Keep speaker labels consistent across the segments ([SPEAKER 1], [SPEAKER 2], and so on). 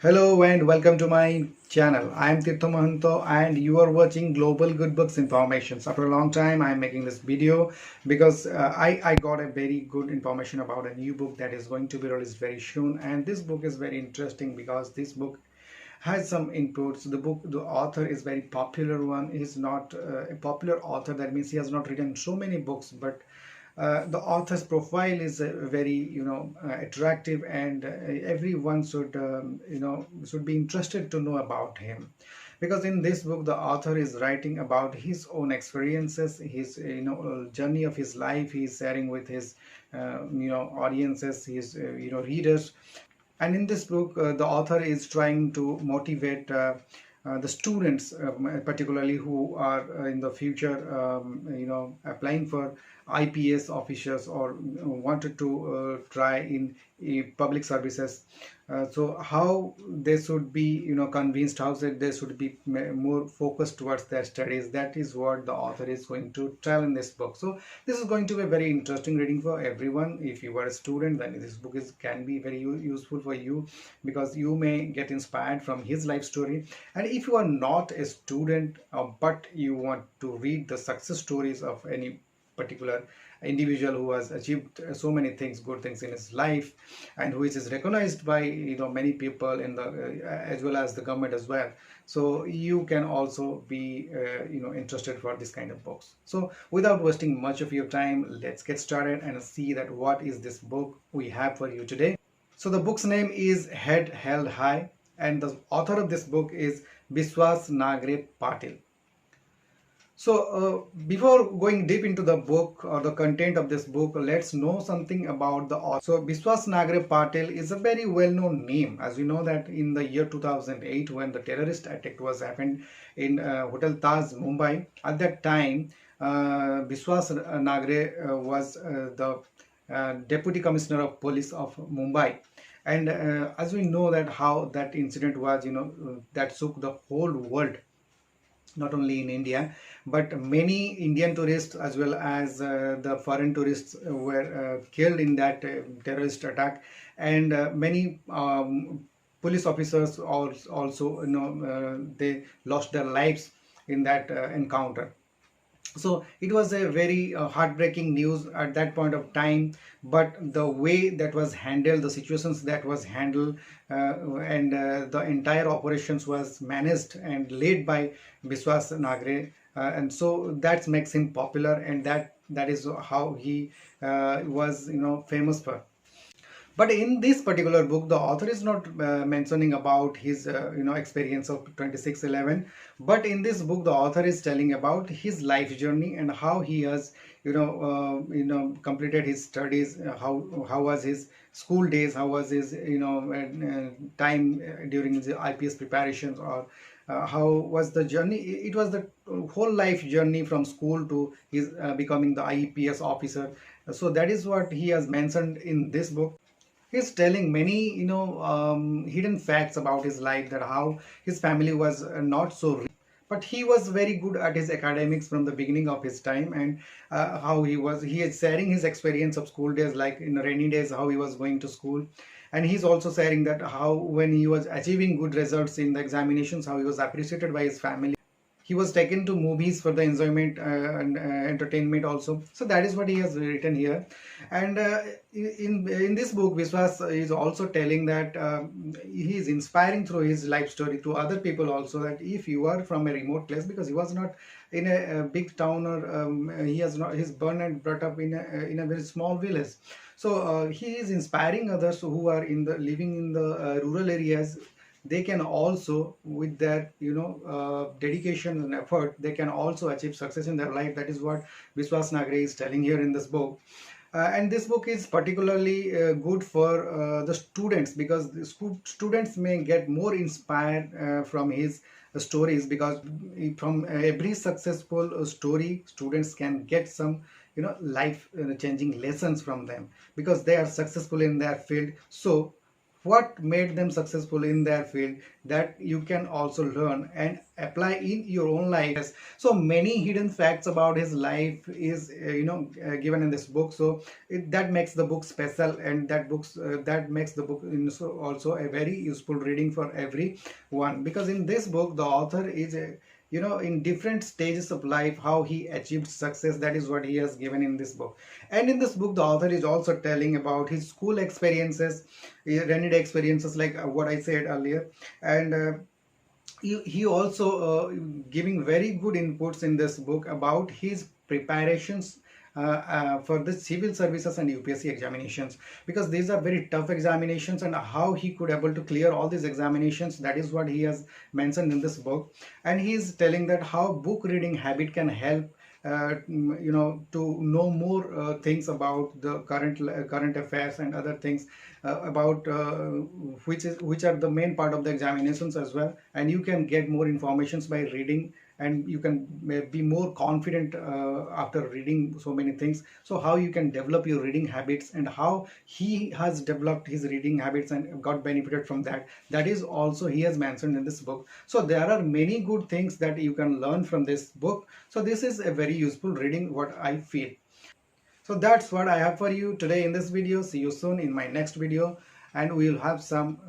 [SPEAKER 1] Hello and welcome to my channel. I am Tirtha and you are watching Global Good Books Informations. After a long time I am making this video because I got a very good information about a new book that is going to be released very soon, and this book is very interesting because this book has some inputs. The author is very popular one. He's not a popular author, that means he has not written so many books, but the author's profile is very attractive, and everyone should should be interested to know about him, because in this book the author is writing about his own experiences, his journey of his life. He is sharing with his audiences, his readers. And in this book, the author is trying to motivate the students, particularly who are in the future, applying for IPS officers or wanted to try in public services. So how they should be, convinced, how they should be more focused towards their studies. That is what the author is going to tell in this book. So this is going to be a very interesting reading for everyone. If you are a student, then this book can be very useful for you, because you may get inspired from his life story. And if you are not a student, but you want to read the success stories of any particular individual who has achieved so many things, good things in his life, and who is recognized by many people in the as well as the government as well, so you can also be interested for this kind of books. So without wasting much of your time, let's get started and see that what is this book we have for you today. So the book's name is Head Held High, and the author of this book is Vishwas Nangare Patil. So, before going deep into the book or the content of this book, let's know something about the author. So, Vishwas Nangare Patil is a very well-known name. As we know that in the year 2008, when the terrorist attack was happened in Hotel Taj, Mumbai, at that time, Vishwas Nangare was the Deputy Commissioner of Police of Mumbai. And as we know that how that incident was, that shook the whole world, not only in India, but many Indian tourists as well as the foreign tourists were killed in that terrorist attack, and many police officers also, they lost their lives in that encounter. So it was a very heartbreaking news at that point of time, but the way that was handled, the situations that was handled, and the entire operations was managed and led by Vishwas Nagre, and so that makes him popular, and that is how he was famous for. But in this particular book, the author is not mentioning about his experience of 2611. But in this book, the author is telling about his life journey and how he has completed his studies. How was his school days? How was his time during his IPS preparations, or how was the journey? It was the whole life journey from school to his becoming the IPS officer. So that is what he has mentioned in this book. He's telling many hidden facts about his life, that how his family was not so rich, but he was very good at his academics from the beginning of his time, and how he is sharing his experience of school days, like in rainy days how he was going to school. And he's also sharing that how when he was achieving good results in the examinations, how he was appreciated by his family. He was taken to movies for the enjoyment and entertainment also. So that is what he has written here. And in this book, Vishwas is also telling that he is inspiring through his life story to other people also, that if you are from a remote place, because he was not in a big town, or he has not, he's born and brought up in a very small village. So he is inspiring others who are living in the rural areas. They can also, with their dedication and effort, they can also achieve success in their life. That is what Vishwas Nagare is telling here in this book. And this book is particularly good for the students, because the students may get more inspired from his stories, because from every successful story, students can get some life changing lessons from them, because they are successful in their field. So what made them successful in their field, that you can also learn and apply in your own life. So many hidden facts about his life is given in this book. So that makes the book special, and that makes the book also a very useful reading for everyone, because in this book the author is in different stages of life, how he achieved success. That is what he has given in this book. And in this book the author is also telling about his school experiences, rainy day experiences, like what I said earlier. And he also giving very good inputs in this book about his preparations for the civil services and UPSC examinations, because these are very tough examinations, and how he could able to clear all these examinations, that is what he has mentioned in this book. And he is telling that how book reading habit can help to know more things about the current affairs and other things, about which are the main part of the examinations as well. And you can get more informations by reading, and you can be more confident after reading so many things. So how you can develop your reading habits, and how he has developed his reading habits and got benefited from that, that is also he has mentioned in this book. So there are many good things that you can learn from this book. So this is a very useful reading, what I feel. So that's what I have for you today in this video. See you soon in my next video, and we will have some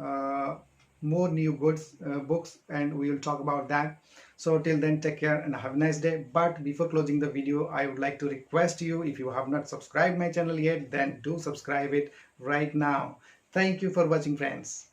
[SPEAKER 1] more new goods books, and we will talk about that. So till then, take care and have a nice day. But before closing the video, I would like to request you, if you have not subscribed my channel yet, then do subscribe it right now. Thank you for watching, friends.